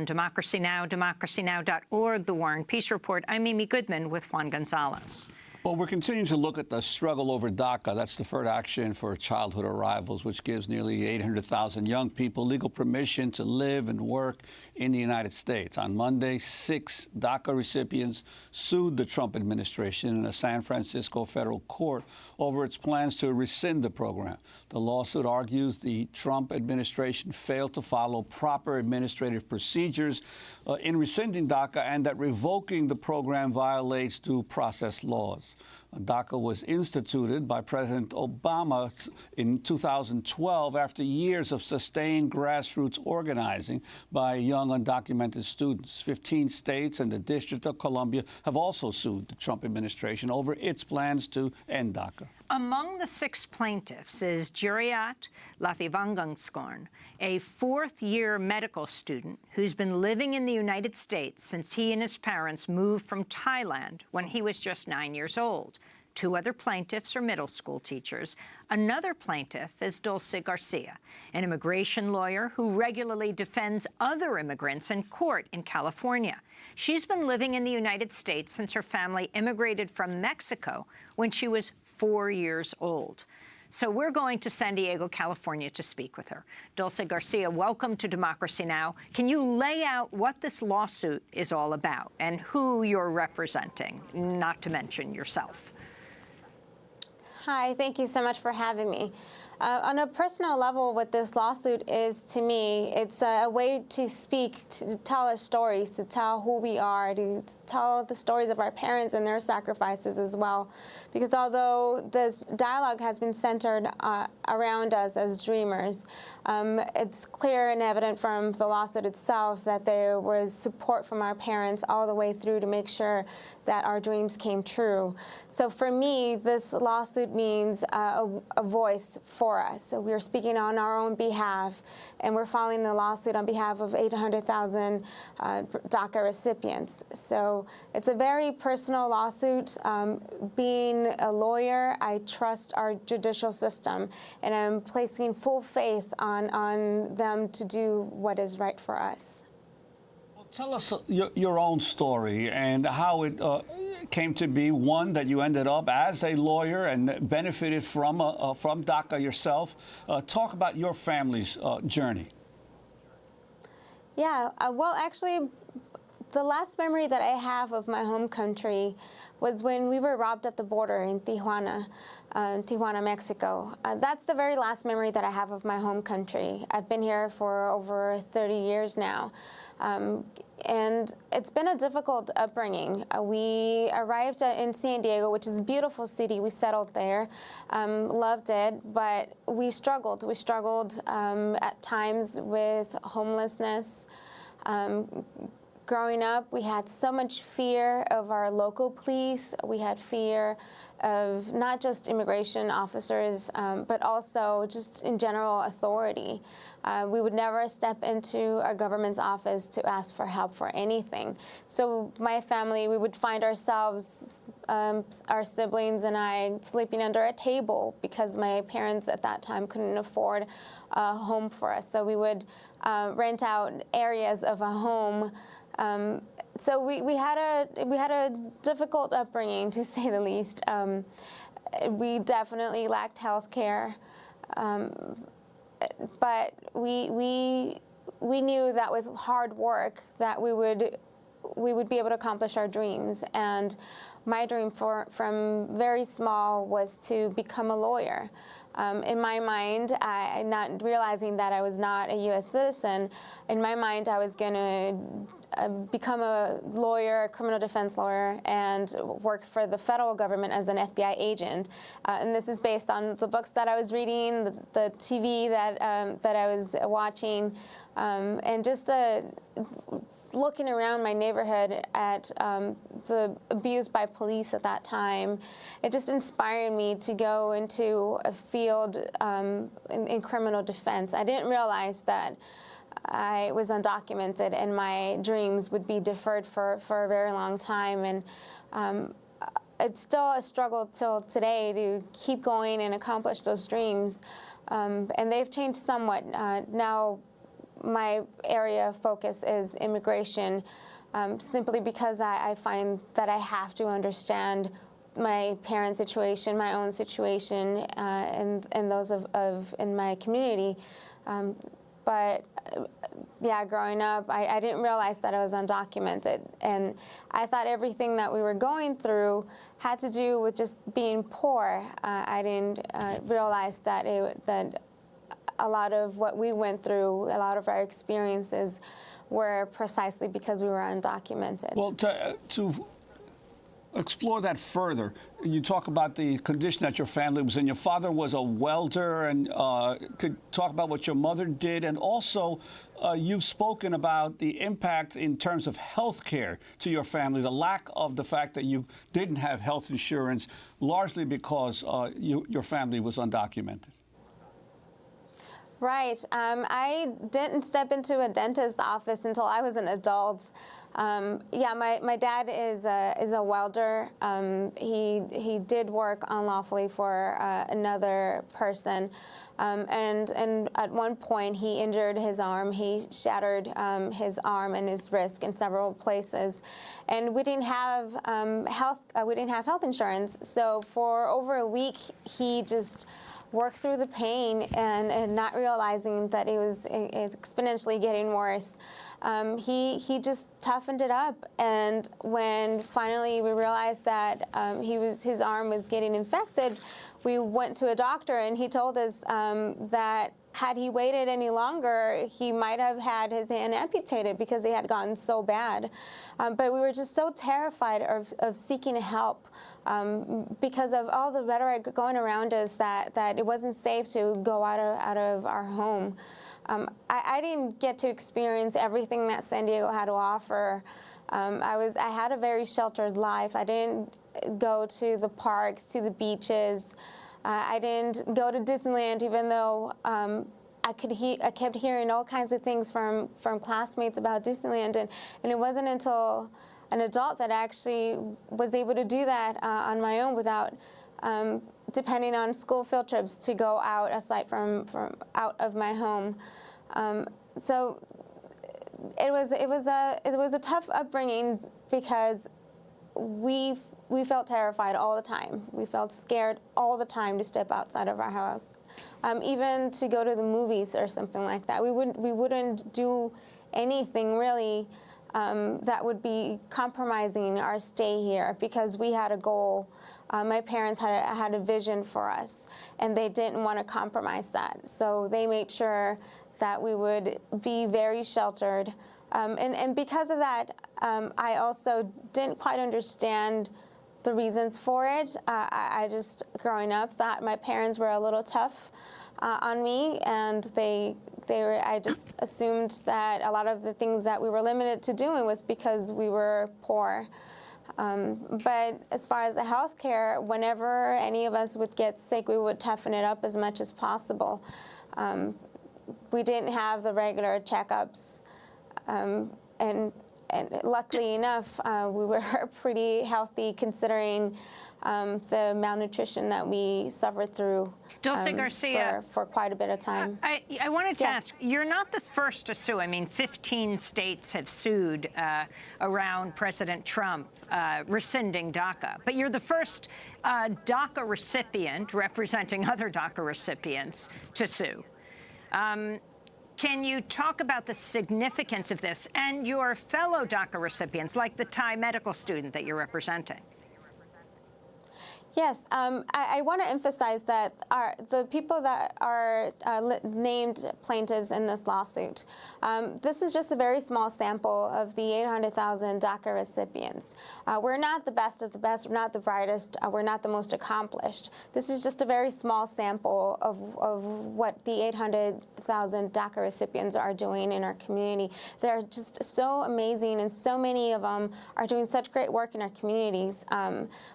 Democracy Now!, democracynow.org, The War and Peace Report. I'm Mimi Goodman with Juan Gonzalez. Well, we're continuing to look at the struggle over DACA. That's Deferred Action for Childhood Arrivals, which gives nearly 800,000 young people legal permission to live and work in the United States. On Monday, 6 DACA recipients sued the Trump administration in a San Francisco federal court over its plans to rescind the program. The lawsuit argues the Trump administration failed to follow proper administrative procedures in rescinding DACA and that revoking the program violates due process laws. DACA was instituted by President Obama in 2012 after years of sustained grassroots organizing by young undocumented students. 15 states and the District of Columbia have also sued the Trump administration over its plans to end DACA. Among the 6 plaintiffs is Juriat Lathivanganskorn, a 4th-year medical student who's been living in the United States since he and his parents moved from Thailand when he was just 9 years old. 2 other plaintiffs are middle school teachers. Another plaintiff is Dulce Garcia, an immigration lawyer who regularly defends other immigrants in court in California. She's been living in the United States since her family immigrated from Mexico when she was 4 years old. So we're going to San Diego, California to speak with her. Dulce Garcia, welcome to Democracy Now! Can you lay out what this lawsuit is all about and who you're representing, not to mention yourself? Hi, thank you so much for having me. On a personal level, what this lawsuit is to me, it's a way to speak, to tell our stories, to tell who we are, to tell the stories of our parents and their sacrifices as well. Because although this dialogue has been centered around us as dreamers, it's clear and evident from the lawsuit itself that there was support from our parents all the way through to make sure that our dreams came true. So for me, this lawsuit means a voice for us. So we're speaking on our own behalf, and we're filing a lawsuit on behalf of 800,000 DACA recipients. So it's a very personal lawsuit. Being a lawyer, I trust our judicial system, and I'm placing full faith on them to do what is right for us. Well, tell us your own story and how it came to be, one, that you ended up as a lawyer and benefited from DACA yourself. Talk about your family's journey. Yeah, well, actually, the last memory that I have of my home country was when we were robbed at the border in Tijuana, Mexico. That's the very last memory that I have of my home country. I've been here for over 30 years now. And it's been a difficult upbringing. We arrived in San Diego, which is a beautiful city. We settled there, loved it, but we struggled. We struggled at times with homelessness. Growing up, we had so much fear of our local police. We had fear of not just immigration officers, but also just in general authority. We would never step into a government's office to ask for help for anything. So my family, we would find ourselves, our siblings and I, sleeping under a table because my parents at that time couldn't afford a home for us. So we would rent out areas of a home. So we had a difficult upbringing, to say the least. We definitely lacked health care, but we knew that with hard work that we would be able to accomplish our dreams. And my dream from very small was to become a lawyer. In my mind, not realizing that I was not a U.S. citizen, in my mind I was going to become a lawyer, a criminal defense lawyer, and work for the federal government as an FBI agent. And this is based on the books that I was reading, the TV that I was watching, and just looking around my neighborhood at the abuse by police at that time. It just inspired me to go into a field in criminal defense. I didn't realize that I was undocumented and my dreams would be deferred for a very long time. And it's still a struggle till today to keep going and accomplish those dreams. And they've changed somewhat. Now my area of focus is immigration, simply because I find that I have to understand my parents' situation, my own situation, and those in my community. But yeah, growing up, I didn't realize that I was undocumented, and I thought everything that we were going through had to do with just being poor. I didn't realize that that a lot of what we went through, a lot of our experiences, were precisely because we were undocumented. Well, to explore that further, you talk about the condition that your family was in. Your father was a welder, and could talk about what your mother did, and also you've spoken about the impact in terms of health care to your family, the lack of the fact that you didn't have health insurance, largely because your family was undocumented. Right. I didn't step into a dentist's office until I was an adult. Yeah, my dad is a welder. He did work unlawfully for another person, and at one point he injured his arm. He shattered his arm and his wrist in several places, and we didn't have health insurance. So for over a week, he just worked through the pain and not realizing that it was exponentially getting worse. He just toughened it up, and when finally we realized that his arm was getting infected, we went to a doctor, and he told us that had he waited any longer, he might have had his hand amputated because it had gotten so bad. But we were just so terrified of seeking help because of all the rhetoric going around us that it wasn't safe to go out of our home. I didn't get to experience everything that San Diego had to offer. I had a very sheltered life. I didn't go to the parks, to the beaches. I didn't go to Disneyland, even though I kept hearing all kinds of things from classmates about Disneyland, and it wasn't until an adult that I actually was able to do that on my own without depending on school field trips to go out aside from out of my home. So it was a tough upbringing because we felt terrified all the time. We felt scared all the time to step outside of our house, even to go to the movies or something like that. We wouldn't do anything really that would be compromising our stay here because we had a goal. My parents had a vision for us, and they didn't want to compromise that. So they made sure that we would be very sheltered. And because of that, I also didn't quite understand the reasons for it. I just, growing up, thought my parents were a little tough on me, and I just assumed that a lot of the things that we were limited to doing was because we were poor. But as far as the health care, whenever any of us would get sick, we would toughen it up as much as possible. We didn't have the regular checkups, and luckily enough, we were pretty healthy considering the malnutrition that we suffered through Dulce Garcia, for quite a bit of time. I wanted to ask, you're not the first to sue. I mean, 15 states have sued around President Trump rescinding DACA. But you're the first DACA recipient representing other DACA recipients to sue. Can you talk about the significance of this and your fellow DACA recipients, like the Thai medical student that you're representing? Yes, I want to emphasize that the people that are named plaintiffs in this lawsuit, this is just a very small sample of the 800,000 DACA recipients. We're not the best of the best, we're not the brightest, we're not the most accomplished. This is just a very small sample of what the 800,000 DACA recipients are doing in our community. They're just so amazing, and so many of them are doing such great work in our communities.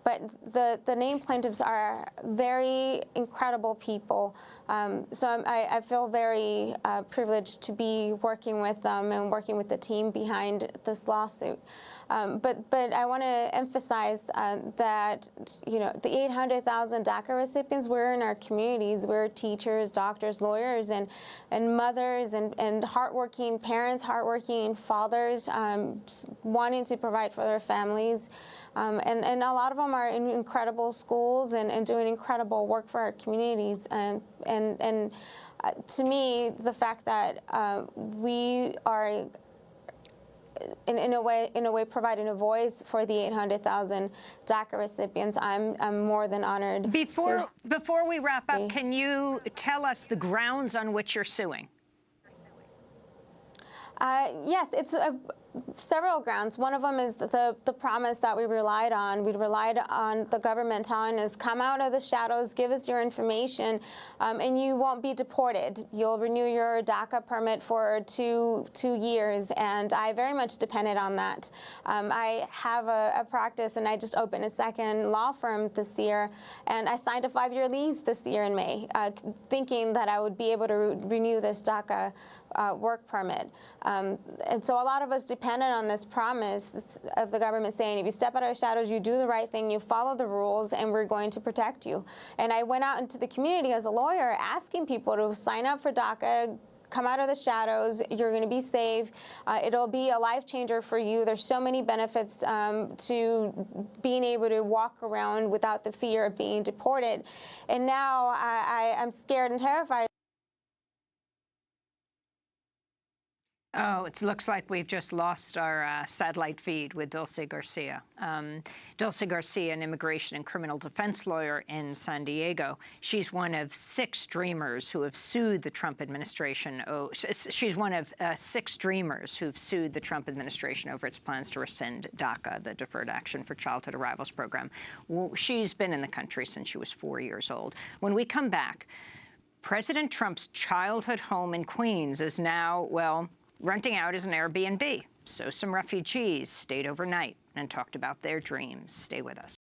But the named plaintiffs are very incredible people. I feel very privileged to be working with them and working with the team behind this lawsuit. But I want to emphasize that, you know, the 800,000 DACA recipients, we're in our communities. We're teachers, doctors, lawyers, and mothers, and hardworking parents, hardworking fathers, just wanting to provide for their families. And a lot of them are in incredible schools and doing incredible work for our communities. To me, the fact that we are in a way providing a voice for the 800,000 DACA recipients, I'm more than honored. Before we wrap up, can you tell us the grounds on which you're suing? Yes, it's several grounds. One of them is the promise that we relied on. We relied on the government telling us, come out of the shadows, give us your information, and you won't be deported. You'll renew your DACA permit for two years, and I very much depended on that. I have a practice, and I just opened a second law firm this year, and I signed a 5-year lease this year in May, thinking that I would be able to renew this DACA work permit. And so a lot of us depended on this promise of the government saying, if you step out of the shadows, you do the right thing, you follow the rules, and we're going to protect you. And I went out into the community as a lawyer asking people to sign up for DACA, come out of the shadows, you're going to be safe, it'll be a life changer for you. There's so many benefits to being able to walk around without the fear of being deported. And now I'm scared and terrified. Oh, it looks like we've just lost our satellite feed with Dulce Garcia. Dulce Garcia, an immigration and criminal defense lawyer in San Diego. She's one of 6 dreamers who have sued the Trump administration. She's one of 6 dreamers who've sued the Trump administration over its plans to rescind DACA, the Deferred Action for Childhood Arrivals program. She's been in the country since she was 4 years old. When we come back, President Trump's childhood home in Queens is now, well, renting out as an Airbnb. So some refugees stayed overnight and talked about their dreams. Stay with us.